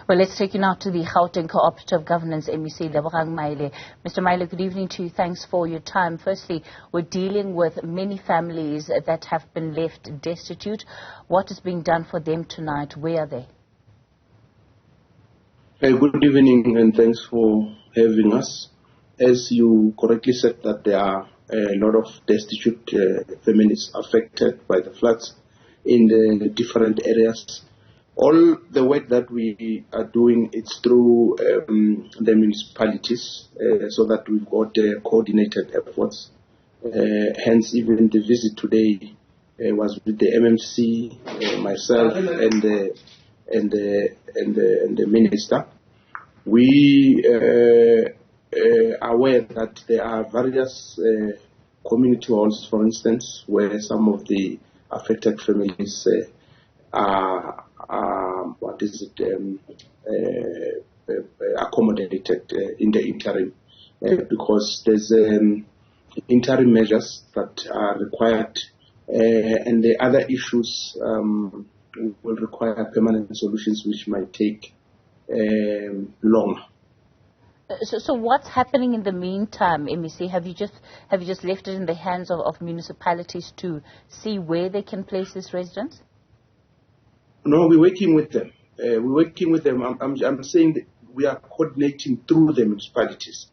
Well, let's take you now to the Gauteng Cooperative Governance MEC Lebogang Maile. Mr. Maile, good evening to you. Thanks for your time. Firstly, we're dealing with many families that have been left destitute. What is being done for them tonight? Where are they? Good evening and thanks for having us. As you correctly said, that there are a lot of destitute families affected by the floods in the different areas. All the work that we are doing is through the municipalities, so that we've got coordinated efforts. Hence, even the visit today was with the MMC, myself, and the minister. We are aware that there are various community halls, for instance, where some of the affected families are accommodated in the interim, because there's interim measures that are required, and the other issues will require permanent solutions, which might take long. So what's happening in the meantime, MEC? Have you just left it in the hands of municipalities to see where they can place these residents? No, we're working with them. I'm saying that we are coordinating through the municipalities.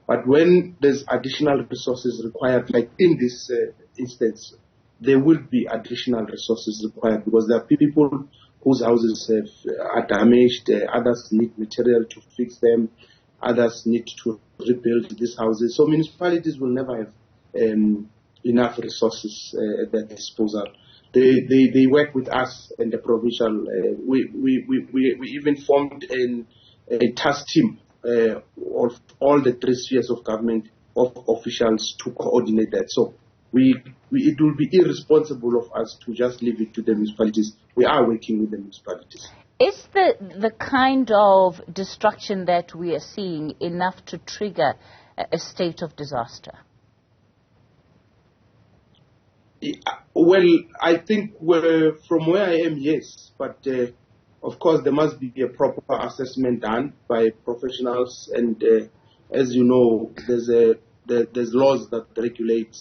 But when there's additional resources required, like in this instance, there will be additional resources required, because there are people whose houses are damaged, others need material to fix them, others need to rebuild these houses. So municipalities will never have enough resources at their disposal. They work with us and the provincial. We even formed a task team of all the 3 spheres of government, of officials, to coordinate that. So it will be irresponsible of us to just leave it to the municipalities. We are working with the municipalities. Is the kind of destruction that we are seeing enough to trigger a state of disaster? Well, I think from where I am, yes. But of course, there must be a proper assessment done by professionals. And as you know, there's laws that regulate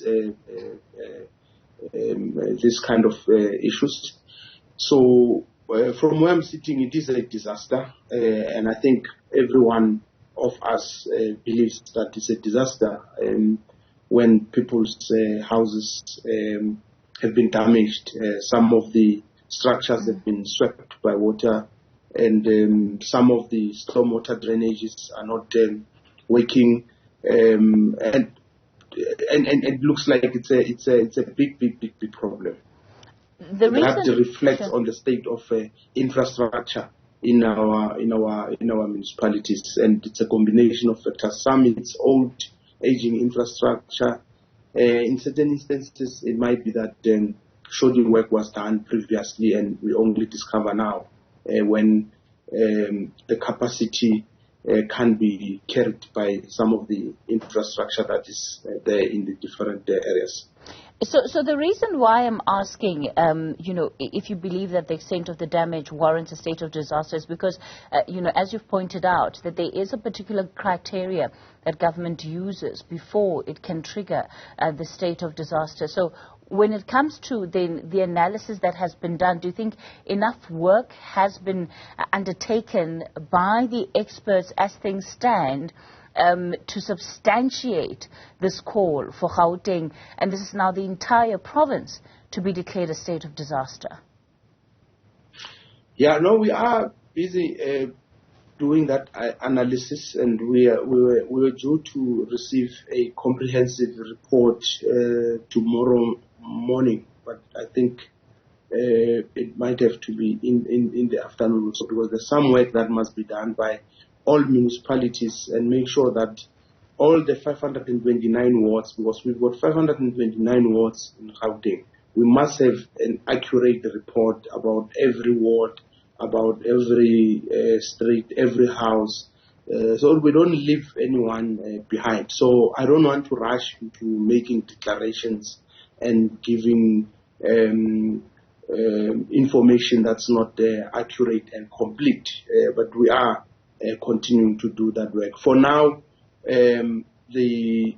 this kind of issues. So from where I'm sitting, it is a disaster. And I think every one of us believes that it's a disaster when people's houses have been damaged. Some of the structures have been swept by water, and some of the stormwater drainages are not working, and it looks like it's a big problem. We have to reflect on the state of infrastructure in our municipalities, and it's a combination of factors. Some it's old, aging infrastructure. In certain instances, it might be that shoulding work was done previously, and we only discover now when the capacity can be carried by some of the infrastructure that is there in the different areas. So the reason why I'm asking, if you believe that the extent of the damage warrants a state of disaster is because, as you've pointed out, that there is a particular criteria that government uses before it can trigger the state of disaster. So when it comes to the analysis that has been done, do you think enough work has been undertaken by the experts as things stand to substantiate this call for Gauteng, and this is now the entire province, to be declared a state of disaster? Yeah, no, we are busy doing that analysis, and we were due to receive a comprehensive report tomorrow morning, but I think it might have to be in the afternoon, so because there's some work that must be done by all municipalities and make sure that all the 529 wards, because we've got 529 wards in Gauteng, we must have an accurate report about every ward, about every street, every house, so we don't leave anyone behind. So I don't want to rush into making declarations and giving information that's not accurate and complete. But we are continuing to do that work. For now, the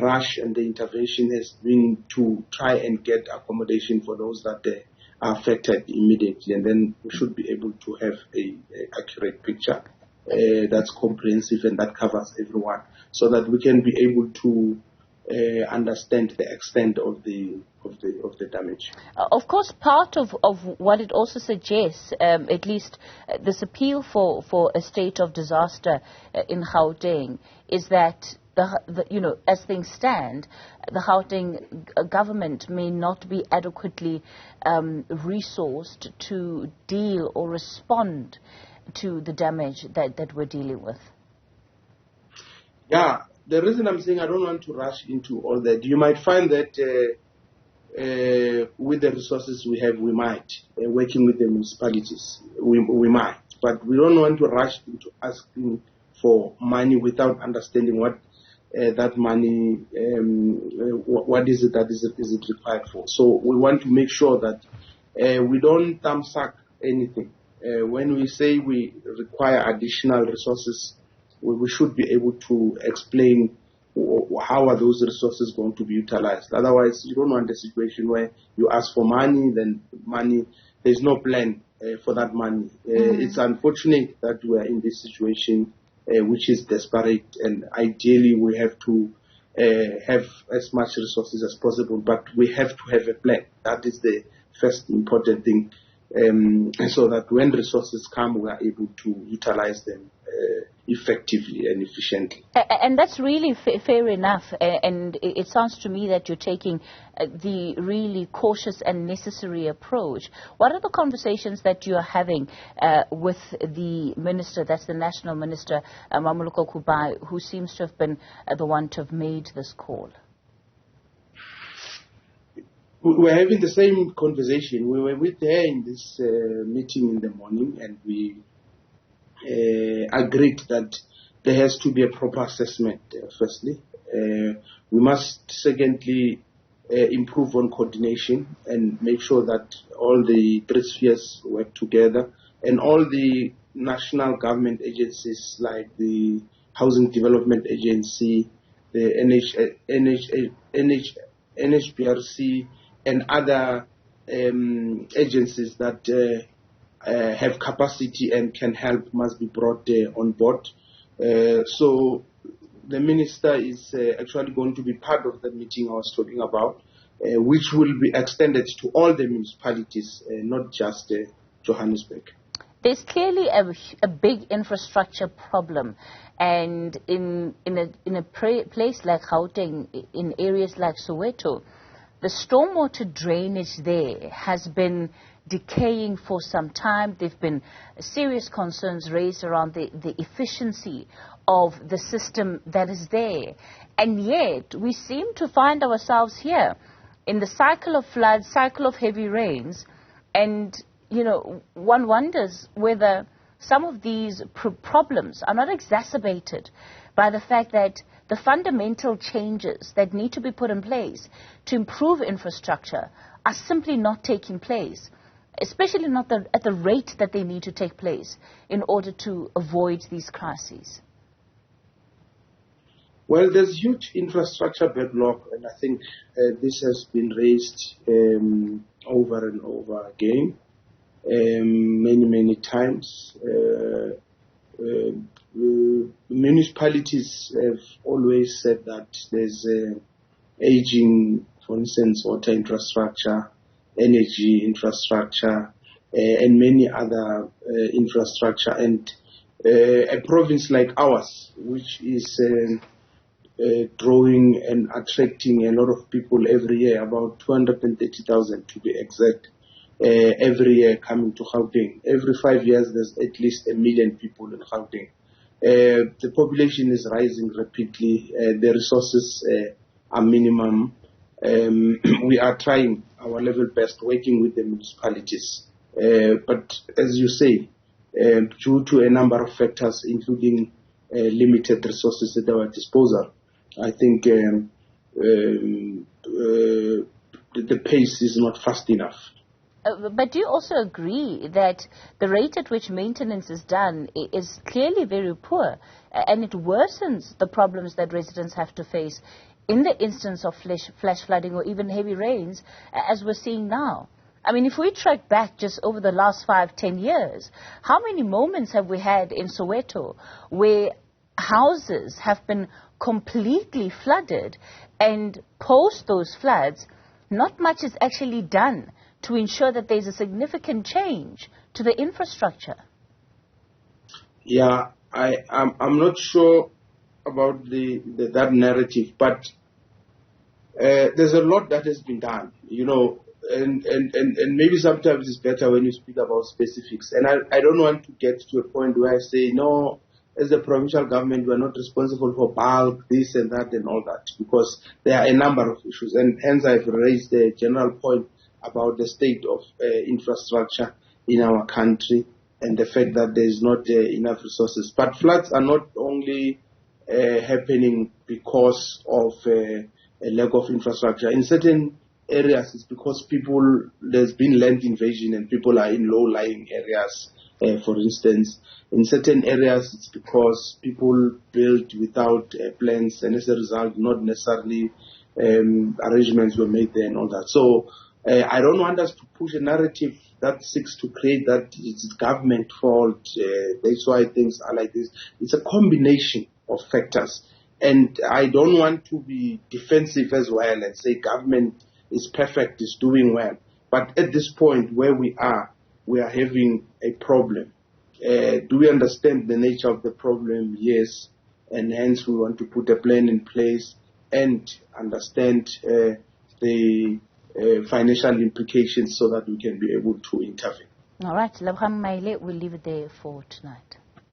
rush and the intervention has been to try and get accommodation for those that are affected immediately, and then we should be able to have a accurate picture that's comprehensive and that covers everyone, so that we can be able to understand the extent of the damage. Of course, part of what it also suggests, at least this appeal for a state of disaster in Gauteng, is that as things stand, the Gauteng government may not be adequately resourced to deal or respond to the damage that we're dealing with. Yeah, the reason I'm saying I don't want to rush into all that, you might find that with the resources we have, we might, working with the municipalities, we might, but we don't want to rush into asking for money without understanding what that money, what is it that is it required for. So we want to make sure that we don't thumbsuck anything. When we say we require additional resources, we should be able to explain how are those resources going to be utilized. Otherwise, you don't want a situation where you ask for money, then there's no plan for that money. It's unfortunate that we are in this situation, which is desperate, and ideally we have to have as much resources as possible, but we have to have a plan. That is the first important thing, so that when resources come, we are able to utilize them effectively and efficiently. And that's really fair enough. And it sounds to me that you're taking the really cautious and necessary approach. What are the conversations that you are having with the minister, that's the National Minister, Mmamoloko Kubayi, who seems to have been the one to have made this call? We're having the same conversation. We were with her in this meeting in the morning, and we agreed that there has to be a proper assessment, firstly. We must, secondly, improve on coordination and make sure that all the three spheres work together, and all the national government agencies like the Housing Development Agency, the NHBRC, and other agencies that have capacity and can help must be brought on board. So the minister is actually going to be part of the meeting I was talking about, which will be extended to all the municipalities, not just Johannesburg. There's clearly a big infrastructure problem, and in a place like Gauteng, in areas like Soweto, the stormwater drainage there has been decaying for some time. There have been serious concerns raised around the efficiency of the system that is there. And yet, we seem to find ourselves here in the cycle of floods, cycle of heavy rains, and, one wonders whether some of these problems are not exacerbated by the fact that the fundamental changes that need to be put in place to improve infrastructure are simply not taking place, especially not at the rate that they need to take place in order to avoid these crises. Well, there's huge infrastructure backlog, and I think this has been raised over and over again, many times. Municipalities have always said that there's aging, for instance, water infrastructure, energy infrastructure, and many other infrastructure. And a province like ours, which is drawing and attracting a lot of people every year, about 230,000 to be exact, every year coming to Gauteng. Every 5 years, there's at least 1 million people in Gauteng. The population is rising rapidly. The resources are minimum. We are trying our level best, working with the municipalities. But as you say, due to a number of factors, including limited resources at our disposal, I think the pace is not fast enough. But do you also agree that the rate at which maintenance is done is clearly very poor, and it worsens the problems that residents have to face in the instance of flash flooding or even heavy rains, as we're seeing now? I mean, if we track back just over the last 5-10 years, how many moments have we had in Soweto where houses have been completely flooded, and post those floods, not much is actually done to ensure that there's a significant change to the infrastructure? Yeah, I'm not sure about that narrative, but there's a lot that has been done, and maybe sometimes it's better when you speak about specifics. And I don't want to get to a point where I say, no, as a provincial government, we're not responsible for bulk, this and that and all that, because there are a number of issues. And hence I've raised the general point about the state of infrastructure in our country and the fact that there is not enough resources. But floods are not only happening because of a lack of infrastructure. In certain areas, it's because there's been land invasion and people are in low-lying areas. For instance, in certain areas, it's because people built without plans, and as a result, not necessarily arrangements were made there and all that. So I don't want us to push a narrative that seeks to create that it's government fault. That's why things are like this. It's a combination of factors. And I don't want to be defensive as well and say government is perfect, is doing well. But at this point where we are having a problem. Do we understand the nature of the problem? Yes. And hence we want to put a plan in place and understand the financial implications so that we can be able to intervene. All right. Lebogang Maile, we'll leave it there for tonight.